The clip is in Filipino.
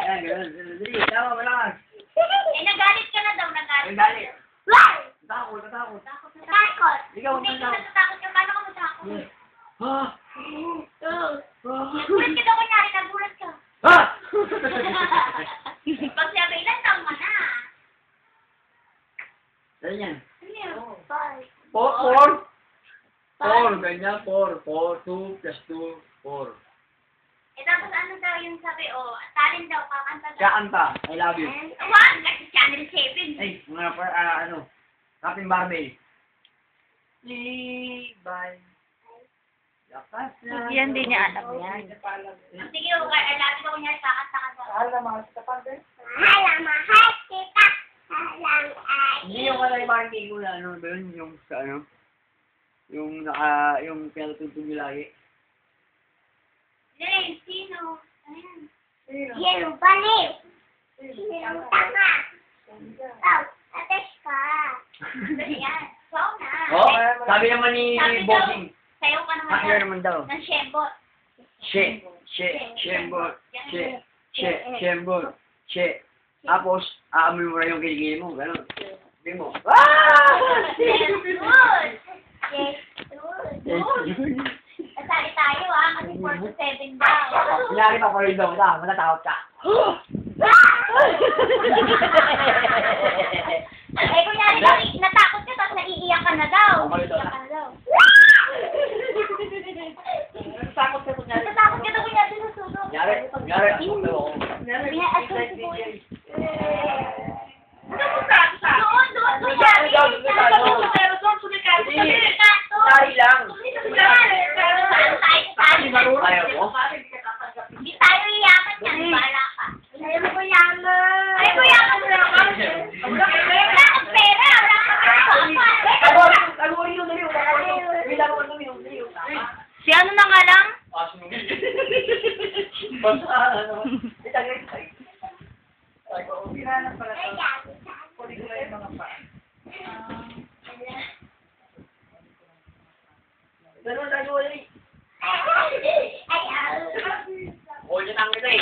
Ayan, gano'n. Dali, tama, malakas. Eh, nagalit ka na daw, nagalit. Nagalit. Wow! Takot, takot. Takot. Ikaw, Hindi ka takot. natatakot ka. Paano ka matakot? Ha? Nagulat ka daw kunyari, nagulat ka. Ha? Pag sabi, ilan taong ka na? Ano yan? Ano yun? Five. 4. Ganyan, 4. 2 plus 2, 4. Eh, tapos ano daw yung sabi, talent daw, kakanta daw. Kakanta, I love you. Wag! Kasi Channel 7. Ay, mga Captain Barbie. Libay. Lakas na. Yan, di niya alam yan. Sige, lagi ko kunyari, kakanta ka daw. Mahal na mahal kita, Pante. Mahal na mahal kita. Halang ay. Hindi yung kalay Barbie ko na ano ba yun, yung sa ano, yung pinatutog nyo lagi. Jay, sino? Ayan. Sino baliw? Sino tanga? Oh, ates ka. Ayan. Wow na. Oh, sabi naman ni Sabi daw, Bossing. sayo ka naman Sabi naman daw. ng shembot. Shembot. Tapos, aamoy mo rin yung kiligili mo, gano'n. Sabi mo, Yes, good. Yes, good. Nasali tayo kasi 4 to 7 daw. Kunyari pa pa rin daw, matatakot ka. Eh, kunyari daw, natakot ka tapos naiiyak ka na daw. Naiiyak ka na daw. Natatakot ka kunyari. Natakot ka daw kunyari sa sunog. Kunyari, asundo ako. Kunyari, asundo ko yun. Doon, Tari lang. Ayaw mo? Hindi tayo iyakan yan. Bala ka. Ayaw mo yaman. Ayaw mo yaman. Wala kang pera. Wala kang Si ano na nga lang? Ayaw. Huwag niya nang ito eh.